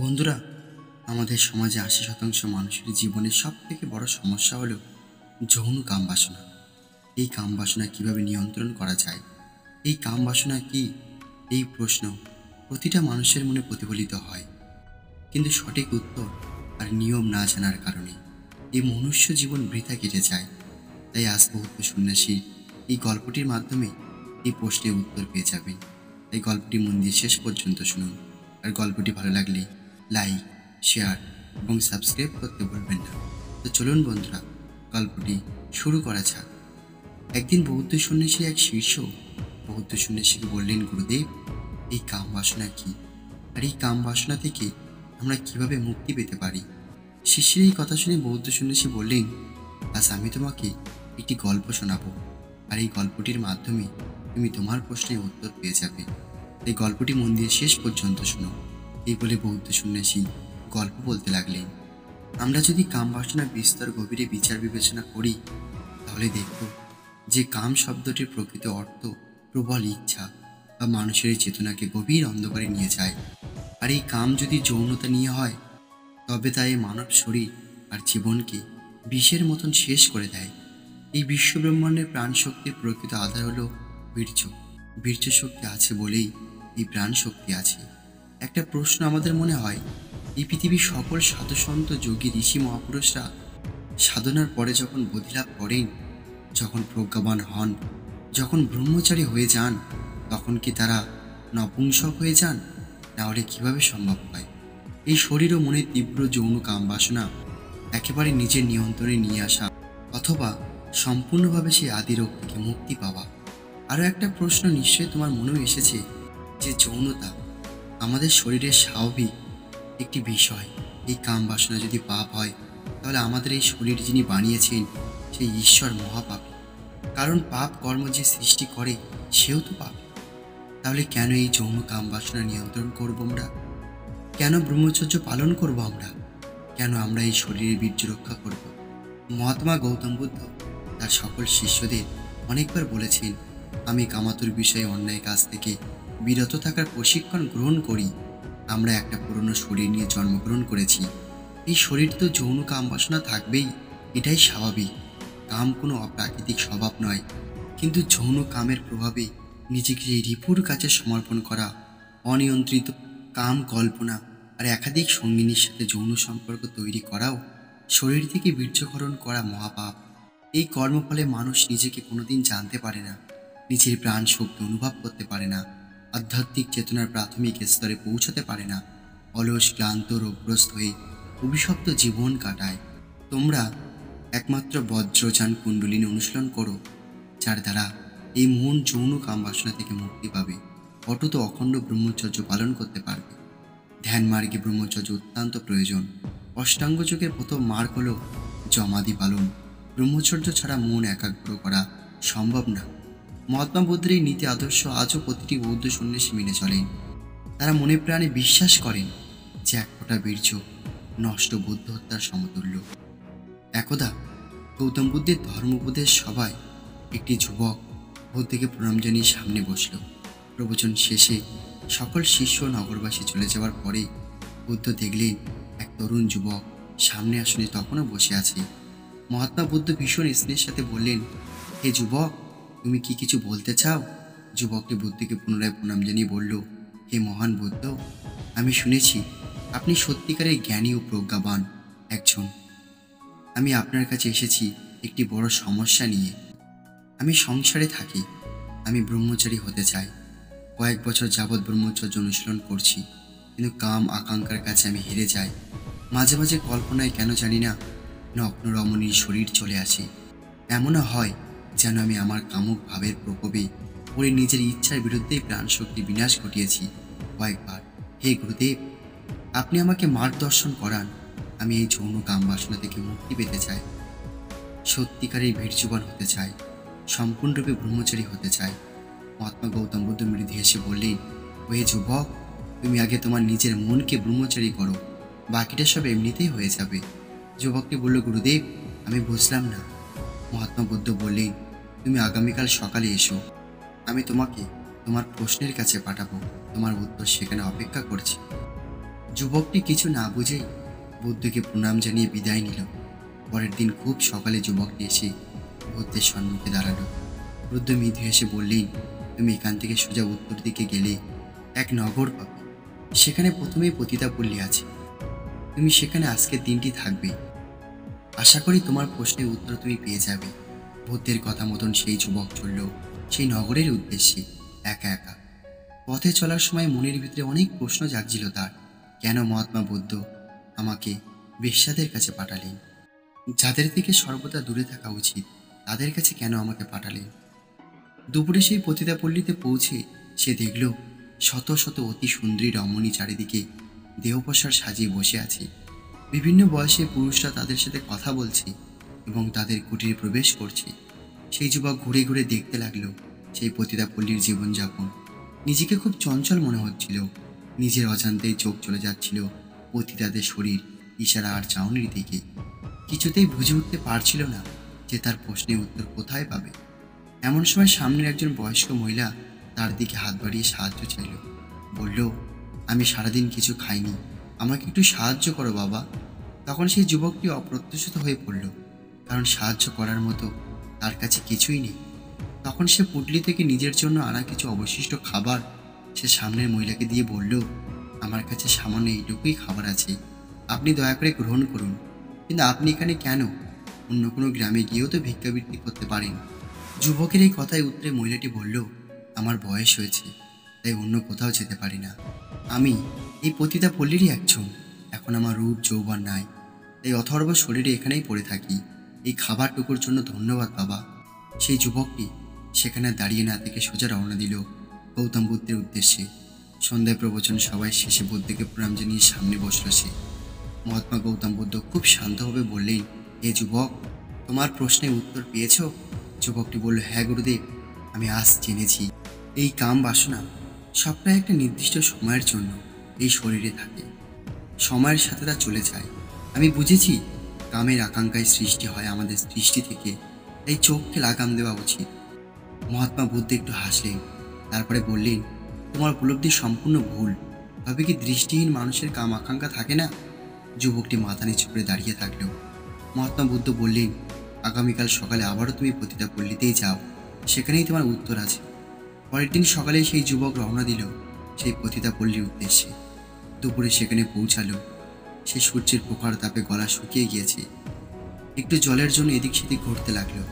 বন্ধুরা, আমাদের সমাজে ৮০% মানুষের জীবনের সবথেকে বড় সমস্যা হলো যৌন কামবাসনা। এই কামবাসনা কিভাবে নিয়ন্ত্রণ করা যায়? এই কামবাসনা কি? এই প্রশ্ন প্রতিটা মানুষের মনে প্রতিফলিত হয়, কিন্তু সঠিক উত্তর আর নিয়ম না জানার কারণে এই মনুষ্য জীবন বৃথা কেটে যায়। তাই আজ বৌদ্ধ সন্ন্যাসী এই গল্পটির মাধ্যমে এই প্রশ্নের উত্তর পেয়ে যাবেন। এই গল্পটি মন দিয়ে শেষ পর্যন্ত শুনুন। আর গল্পটি ভালো লাগলে লাইক, শেয়ার এবং সাবস্ক্রাইব করতে ভুলবেন না। তো চলুন বন্ধুরা, গল্পটি শুরু করা যাক। একদিন বৌদ্ধ সন্ন্যাসী এক শীর্ষ বৌদ্ধ সন্ন্যাসীকে বললেন, গুরুদেব, এই কাম বাসনা কি? আর এই কাম বাসনা থেকে আমরা কিভাবে মুক্তি পেতে পারি? শিষ্যের এই কথা শুনে বৌদ্ধ সন্ন্যাসী বললেন, আজ আমি তোমাকে একটি গল্প শোনাবো, আর এই গল্পটির মাধ্যমে তুমি তোমার প্রশ্নের উত্তর পেয়ে যাবে। এই গল্পটি মন দিয়ে শেষ পর্যন্ত শোনো। এই বলে বৌদ্ধ সন্ন্যাসী গল্প বলতে লাগলেন। আমরা যদি কাম বাসনার বিস্তর গভীরে বিচার বিবেচনা করি, তাহলে দেখব যে কাম শব্দটির প্রকৃত অর্থ প্রবল ইচ্ছা বা মানুষের চেতনাকে গভীর অন্ধকারে নিয়ে যায়। আর এই কাম যদি যৌনতা নিয়ে হয়, তবে তা এই মানব শরীর আর জীবনকে বিষের মতন শেষ করে দেয়। এই বিশ্বব্রহ্মাণ্ডের প্রাণ শক্তির প্রকৃত আধার হলো বীর্য। বীর্য শক্তি আছে বলেই এই প্রাণ শক্তি আছে। একটা প্রশ্ন আমাদের মনে হয়, এই পৃথিবীর সকল সাধুসন্ত যোগী ঋষি মহাপুরুষরা সাধনার পরে যখন বোধিলাভ করেন, যখন প্রজ্ঞাবান হন, যখন ব্রহ্মচারী হয়ে যান, তখন কি তারা নপুংসক হয়ে যান? নাহলে কিভাবে সম্ভব হয় এই শরীর ও মনের তীব্র যৌন কাম বাসনা একেবারে নিজের নিয়ন্ত্রণে নিয়ে আসা, অথবা সম্পূর্ণভাবে সেই আদি রোগ থেকে মুক্তি পাওয়া? আরও একটা প্রশ্ন নিশ্চয়ই তোমার মনেও এসেছে, যে যৌনতা আমাদের শরীরের স্বাভাবিক একটি বিষয়। এই কাম বাসনা যদি পাপ হয়, তাহলে আমাদের এই শরীর যিনি বানিয়েছেন সেই ঈশ্বর মহাপাপী। কারণ পাপ কর্ম যে সৃষ্টি করে সেও তো পাপ। তাহলে কেন এই যৌন কাম বাসনা নিয়ন্ত্রণ করব আমরা? কেন ব্রহ্মচর্য পালন করব আমরা? কেন আমরা এই শরীরের বীর্য রক্ষা করব? মহাত্মা গৌতম বুদ্ধ তার সকল শিষ্যদের অনেকবার বলেছেন, আমি কামাতুর বিষয়ে অন্যায় কাজ থেকে বিরত থাকার প্রশিক্ষণ গ্রহণ করি। আমরা একটা পুরনো শরীর নিয়ে জন্মগ্রহণ করেছি। এই শরীর তো যৌন কাম বাসনা থাকবেই, এটাই স্বাভাবিক। কাম কোনো অপ্রাকৃতিক স্বভাব নয়, কিন্তু যৌন কামের প্রভাবে নিজেকে এই রিপুর কাছে সমর্পণ করা, অনিয়ন্ত্রিত কাম কল্পনা আর একাধিক সঙ্গিনীর সাথে যৌন সম্পর্ক তৈরি করাও শরীর থেকে বীর্যকরণ করা মহাপাপ। এই কর্মফলে মানুষ নিজেকে কোনোদিন জানতে পারে না, নিজের প্রাণ শক্তি অনুভব করতে পারে না, আধ্যাত্মিক চেতনার প্রাথমিক স্তরে পৌঁছাতে পারে না, অলস ক্লান্ত রোগগ্রস্ত হয়ে অভিশপ্ত জীবন কাটায়। তোমরা একমাত্র বজ্রযান কুণ্ডলিনী অনুশীলন করো, যার দ্বারা এই মন যৌন কাম বাসনা থেকে মুক্তি পাবে, অটুত অখণ্ড ব্রহ্মচর্য পালন করতে পারবে। ধ্যান মার্গে ব্রহ্মচর্য অত্যন্ত প্রয়োজন। অষ্টাঙ্গ যোগের প্রথম মার্গ হল জমাদি পালন। ব্রহ্মচর্য ছাড়া মন একাগ্র করা সম্ভব না। মহাত্মা বুদ্ধের এই নীতি আদর্শ আজও প্রতিটি বৌদ্ধ সন্ন্যাসী মেনে চলেন। তারা মনে প্রাণে বিশ্বাস করেন যে এক ফোঁটা বীর্য নষ্ট বুদ্ধ হত্যার সমতুল্য। একদা গৌতম বুদ্ধের ধর্ম উপদেশ সভায় একটি যুবক বুদ্ধকে প্রণাম জানিয়ে সামনে বসল। প্রবচন শেষে সকল শিষ্য নগরবাসী চলে যাওয়ার পরে বুদ্ধ দেখলেন এক তরুণ যুবক সামনে আসনে তখনও বসে আছে। মহাত্মা বুদ্ধ ভীষণ স্নেহের সাথে বললেন, হে যুবক, তুমি কি কিছু বলতে চাও? যুবকটি বুদ্ধকে পুনরায় প্রণাম জানিয়ে বলল, হে মহান বুদ্ধ, আমি শুনেছি আপনি সত্যিকারের জ্ঞানী ও প্রজ্ঞাবান একজন। আমি আপনার কাছে এসেছি একটি বড় সমস্যা নিয়ে। আমি সংসারে থাকি, আমি ব্রহ্মচারী হতে চাই। কয়েক বছর যাবৎ ব্রহ্মচর্য অনুশীলন করছি, কিন্তু কাম আকাঙ্ক্ষার কাছে আমি হেরে যাই। মাঝে মাঝে কল্পনায় কেন জানি না নগ্ন রমণীর শরীর চলে আসে। এমনও হয় যেন আমি আমার কামুক ভাবের প্রকোপে পড়ে নিজের ইচ্ছার বিরুদ্ধেই প্রাণশক্তি বিনাশ ঘটিয়েছি কয়েকবার। হে গুরুদেব, আপনি আমাকে মার্গদর্শন করান। আমি এই যৌন কাম বাসনা থেকে মুক্তি পেতে চাই, সত্যিকারের বীর্যবান হতে চাই, সম্পূর্ণরূপে ব্রহ্মচারী হতে চাই। মহাত্মা গৌতম বুদ্ধ মৃদু হেসে বললেন, হে যুবক, তুমি আগে তোমার নিজের মনকে ব্রহ্মচারী করো, বাকিটা সব এমনিতেই হয়ে যাবে। যুবকটি বলল, গুরুদেব, আমি বুঝলাম না। মহাত্মা বুদ্ধ বললেন, তুমি আগামীকাল সকালে এসো, আমি তোমাকে তোমার প্রশ্নের কাছে পাঠাবো। তোমার উত্তর সেখানে অপেক্ষা করছি। যুবকটি কিছু না বুঝেই বুদ্ধকে প্রণাম জানিয়ে বিদায় নিল। পরের দিন খুব সকালে যুবকটি এসে বুদ্ধের সম্মুখে দাঁড়ালো। বুদ্ধ মৃদু হেসে বললেন, তুমি এখান থেকে সোজা উত্তর দিকে গেলে এক নগর পাবে। সেখানে প্রথমেই পতিতাপল্লী আছে। তুমি সেখানে আজকের দিনটি থাকবে। আশা করি তোমার প্রশ্নের উত্তর তুমি পেয়ে যাবে। বুদ্ধের কথা মতন সেই যুবক চলল সেই নগরের উদ্দেশ্যে একা একা। পথে চলার সময় মনের ভিতরে অনেক প্রশ্ন জাগছিল তার। কেন মহাত্মা বুদ্ধ আমাকে বেশ্যাদের কাছে পাঠালেন? যাদের থেকে সর্বদা দূরে থাকা উচিত তাদের কাছে কেন আমাকে পাঠালেন? দুপুরে সেই পতিতাপল্লীতে পৌঁছে সে দেখল শত শত অতি সুন্দরী রমণী চারিদিকে দেহপসার সাজিয়ে বসে আছে। বিভিন্ন বয়সের পুরুষরা তাদের সাথে কথা বলছে এবং তাদের কুটিরে প্রবেশ করছে। সেই যুবক ঘুরে ঘুরে দেখতে লাগলো সেই পতিতাপল্লীর জীবনযাপন। নিজেকে খুব চঞ্চল মনে হচ্ছিল। নিজের অজান্তেই চোখ চলে যাচ্ছিল পতিতাদের শরীর, ইশারা আর চাউনির দিকে। কিছুতেই বুঝে উঠতে পারছিল না যে তার প্রশ্নের উত্তর কোথায় পাবে। এমন সময় সামনের একজন বয়স্ক মহিলা তার দিকে হাত বাড়িয়ে সাহায্য চাইল। বলল, আমি সারাদিন কিছু খাইনি, আমাকে একটু সাহায্য করো বাবা। তখন সেই যুবকটি অপ্রত্যাশিত হয়ে পড়ল, কারণ সাহায্য করার মতো তার কাছে কিছুই নেই। তখন সে পুটলি থেকে নিজের জন্য আনা কিছু অবশিষ্ট খাবার সে সামনের মহিলাকে দিয়ে বলল, আমার কাছে সামান্য এইটুকুই খাবার আছে, আপনি দয়া করে গ্রহণ করুন। কিন্তু আপনি এখানে কেন? অন্য কোনো গ্রামে গিয়েও তো ভিক্ষাবৃত্তি করতে পারেন। যুবকের এই কথায় উত্তরে মহিলাটি বলল, আমার বয়স হয়েছে, তাই অন্য কোথাও যেতে পারি না। আমি এই পতিতাপল্লীরই একজন। এখন আমার রূপ যৌবন নাই, তাই অথর্ব শরীরে এখানেই পড়ে থাকি। এই খাবারটুকুর জন্য ধন্যবাদ বাবা। সেই যুবকটি সেখানে দাঁড়িয়ে না থেকে সোজা রওনা দিল গৌতম বুদ্ধের উদ্দেশ্যে। সন্ধ্যায় প্রবচন সবাই শেষে বুদ্ধকে প্রণাম জানিয়ে সামনে বসল সে। মহাত্মা গৌতম বুদ্ধ খুব শান্তভাবে বললেন, হে যুবক, তোমার প্রশ্নের উত্তর পেয়েছ? যুবকটি বলল, হ্যাঁ গুরুদেব, আমি আজ জেনেছি এই কাম বাসনা সবটাই একটা নির্দিষ্ট সময়ের জন্য এই শরীরে থাকে। সময়ের সাথে তা চলে যায়। আমি বুঝেছি কামের আকাঙ্ক্ষায় সৃষ্টি হয় আমাদের দৃষ্টি থেকে, তাই চোখকে লাগাম দেওয়া উচিত। মহাত্মা বুদ্ধ একটু হাসলেন, তারপরে বললেন, তোমার উপলব্ধি সম্পূর্ণ ভুল। তবে কি দৃষ্টিহীন মানুষের কাম আকাঙ্ক্ষা থাকে না? যুবকটি মাথা নিচু করে দাঁড়িয়ে থাকলো। মহাত্মা বুদ্ধ বললেন, আগামীকাল সকালে আবারও তুমি পতিতাপল্লীতেই যাও, সেখানেই তোমার উত্তর আছে। পরের দিন সকালে সেই যুবক রওনা দিল সেই পতিতাপল্লীর উদ্দেশ্যে। দুপুরে সেখানে পৌঁছালো। সে সূর্যের প্রখর তাপে গলা শুকিয়ে গিয়েছে। একটু জলের জন্য এদিক সেদিক ঘুরতে লাগলো।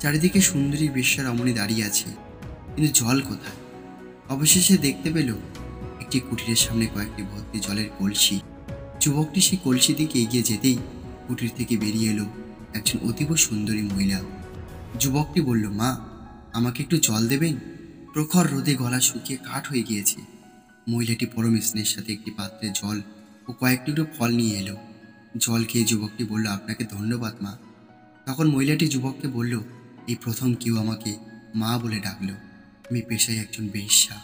চারিদিকে সুন্দরী বেশ্যা রমণী দাঁড়িয়ে আছে, কিন্তু জল কোথায়? অবশেষে দেখতে পেল একটি কুটিরের সামনে কয়েকটি ভর্তি জলের কলসি। যুবকটি সেই কলসি দিকে এগিয়ে যেতেই কুটির থেকে বেরিয়ে এলো একজন অতীব সুন্দরী মহিলা। যুবকটি বলল, মা, আমাকে একটু জল দেবেন? প্রখর রোদে গলা শুকিয়ে কাঠ হয়ে গিয়েছে। মহিলাটি পরম স্নেহের সাথে একটি পাত্রে জল ও কয়েকটি ফল নিয়ে এলো। জল খেয়ে যুবকটি বলল, আপনাকে ধন্যবাদ মা। তখন মহিলাটি যুবককে বলল, এই প্রথম কেউ আমাকে মা বলে ডাকলো। আমি পেশায় একজন বেশ্যা,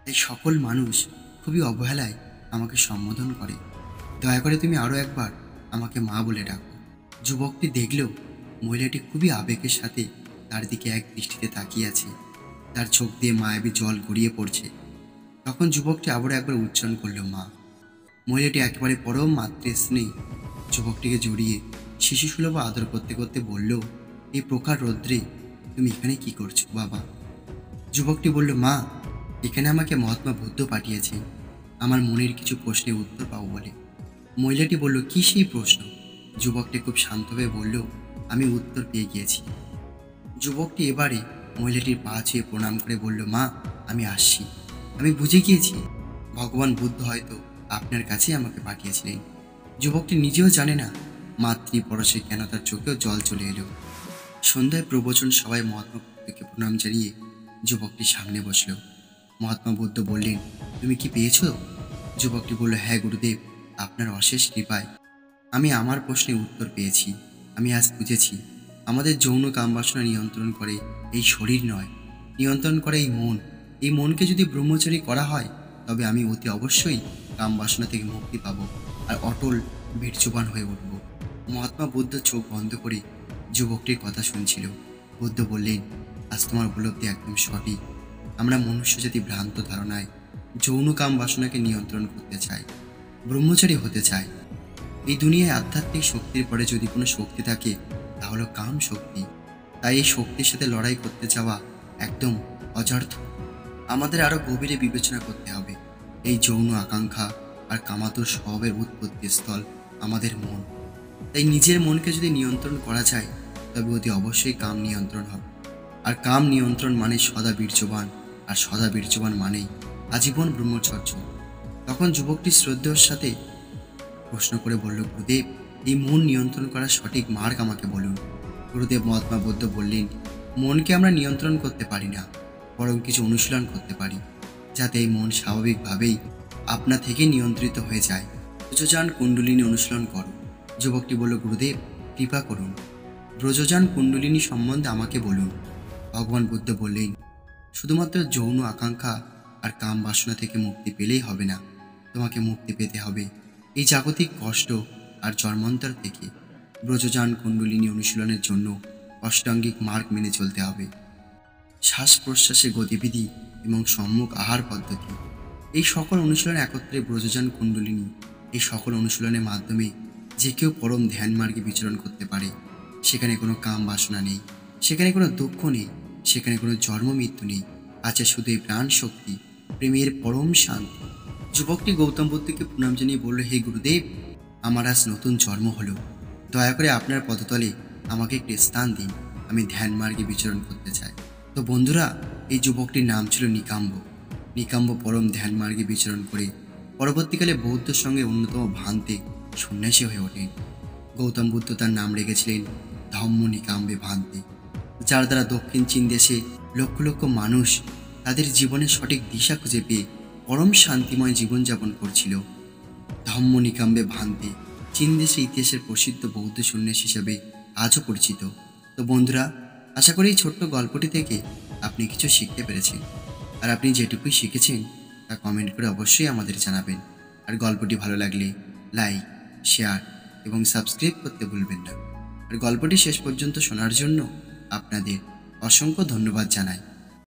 তাই সকল মানুষ খুবই অবহেলায় আমাকে সম্বোধন করে। দয়া করে তুমি আরও একবার আমাকে মা বলে ডাকো। যুবকটি দেখল মহিলাটি খুবই আবেগের সাথে তার দিকে এক দৃষ্টিতে তাকিয়ে আছে। তার চোখ দিয়ে মায়াবী জল গড়িয়ে পড়ছে। তখন যুবকটি আবারও একবার উচ্চারণ করল, মা। মহিলাটি একেবারে পরম মাতৃ স্নেহে যুবকটিকে জড়িয়ে শিশুসুলভ আদর করতে করতে বলল, এই প্রখর রৌদ্রে তুমি এখানে কি করছো বাবা? যুবকটি বলল, মা, এখানে আমাকে মহাত্মা বুদ্ধ পাঠিয়েছে আমার মনের কিছু প্রশ্নের উত্তর পাবো বলে। মহিলাটি বলল, কি সেই প্রশ্ন? যুবকটি খুব শান্তভাবে বলল, আমি উত্তর পেয়ে গিয়েছি। যুবকটি এবারে মহিলাটির পা ছুঁয়ে প্রণাম করে বলল, মা, আমি আসছি। আমি বুঝে গিয়েছি ভগবান বুদ্ধ হয়তো আপনার কাছেই আমাকে পাঠিয়েছিলেন। যুবকটি নিজেও জানে না মাতৃ পরশে কেন তার চোখেও জল চলে এলো। সন্ধ্যায় প্রবচন সবাই মহাত্মা বুদ্ধকে প্রণাম জানিয়ে যুবকটির সামনে বসল। মহাত্মা বুদ্ধ বললেন, তুমি কি পেয়েছো? যুবকটি বলল, হ্যাঁ গুরুদেব, আপনার অশেষ কৃপায় আমি আমার প্রশ্নের উত্তর পেয়েছি। আমি আজ বুঝেছি আমাদের যৌন কামবাসনা নিয়ন্ত্রণ করে এই শরীর নয়, নিয়ন্ত্রণ করে এই মন। এই মনকে যদি ব্রহ্মচারী করা হয় তবে আমি অতি অবশ্যই কামবাসনা থেকে মুক্তি পাব আর অটল বীর্যবান হয়ে উঠব। মহাত্মা বুদ্ধ চোখ বন্ধ করে যুবকটির কথা শুনছিল। বুদ্ধ বললেন, আজ তোমার উপলব্ধি একদম সঠিক। আমরা মনুষ্য জাতি ভ্রান্ত ধারণায় যৌন কাম বাসনাকে নিয়ন্ত্রণ করতে চায়, ব্রহ্মচারী হতে চায়। এই দুনিয়ায় আধ্যাত্মিক শক্তির পরে যদি কোনো শক্তি থাকে তা হলো কাম শক্তি। তাই এই শক্তির সাথে লড়াই করতে যাওয়া একদম অযর্থ। আমাদের আরও গভীরে বিবেচনা করতে হবে। এই যৌন আকাঙ্ক্ষা আর কামাতুর স্বভাবের উৎপত্তি স্থল আমাদের মন। তাই নিজের মনকে যদি নিয়ন্ত্রণ করা যায় তবে অতি অবশ্যই কাম নিয়ন্ত্রণ হবে। আর কাম নিয়ন্ত্রণ মানে সদা বীর্যবান, আর সদা বীর্যবান মানেই আজীবন ব্রহ্মচর্য। তখন যুবকটি শ্রদ্ধেয়র সাথে প্রশ্ন করে বলল, গুরুদেব, এই মন নিয়ন্ত্রণ করার সঠিক মার্গ আমাকে বলুন। গুরুদেব মহাত্মা বুদ্ধ বললেন, মনকে আমরা নিয়ন্ত্রণ করতে পারি না, বরং কিছু অনুশীলন করতে পারি যাতে এই মন স্বাভাবিকভাবেই আপনা থেকে নিয়ন্ত্রিত হয়ে যায়। ব্রজযান কুণ্ডলিনী অনুশীলন করো। যুবকটি বলল, গুরুদেব কৃপা করুন, ব্রজযান কুণ্ডলিনী সম্বন্ধে আমাকে বলুন। ভগবান বুদ্ধ বললেন, শুধুমাত্র যৌন আকাঙ্ক্ষা আর কাম বাসনা থেকে মুক্তি পেলেই হবে না, তোমাকে মুক্তি পেতে হবে এই জাগতিক কষ্ট আর জন্মান্তর থেকে। ব্রজযান কুণ্ডলিনী অনুশীলনের জন্য অষ্টাঙ্গিক মার্গ মেনে চলতে হবে। শ্বাস প্রশ্বাসের গতিবিধি এবং সম্মুখ আহার পদ্ধতি, এই সকল অনুশীলন একত্রে ব্রজযান কুণ্ডলিনী। এই সকল অনুশীলনের মাধ্যমে যে কেউ পরম ধ্যান মার্গে বিচরণ করতে পারে। সেখানে কোনো কাম বাসনা নেই, সেখানে কোনো দুঃখ নেই, সেখানে কোনো জন্ম মৃত্যু নেই, আছে শুধু এই প্রাণ শক্তি, প্রেমের পরম শান্তি। যুবকটি গৌতম বুদ্ধকে প্রণাম জানিয়ে বলল, হে গুরুদেব, আমার আজ নতুন জন্ম হলো, দয়া করে আপনার পদতলে আমাকে একটি স্থান দিন, আমি ধ্যান মার্গে বিচরণ করতে চাই। তো বন্ধুরা, এই যুবকটির নাম ছিল নিকাম্ব। নিকাম্ব পরম ধ্যান মার্গে বিচরণ করে পরবর্তীকালে বৌদ্ধের সঙ্গে অন্যতম ভান্তে সন্ন্যাসী হয়ে ওঠেন। গৌতম বুদ্ধ তার নাম রেখেছিলেন ধম্ম নিকাম্বে ভান্তে, যার দ্বারা দক্ষিণ চীন দেশে লক্ষ লক্ষ মানুষ তাদের জীবনের সঠিক দিশা খুঁজে পেয়ে পরম শান্তিময় জীবনযাপন করছিল। ধম্ম নিকাম্বে ভান্তে চীন দেশের ইতিহাসের প্রসিদ্ধ বৌদ্ধ সন্ন্যাসী হিসেবে আজও পরিচিত। তো বন্ধুরা, আশা করি এই ছোট্ট গল্পটি থেকে আপনি কিছু শিখতে পেরেছেন। আর আপনি যেটুকুই শিখেছেন তা কমেন্ট করে অবশ্যই আমাদের জানাবেন। আর গল্পটি ভালো লাগলে লাইক, শেয়ার এবং সাবস্ক্রাইব করতে ভুলবেন না। আর গল্পটি শেষ পর্যন্ত শোনার জন্য আপনাদের অসংখ্য ধন্যবাদ জানাই।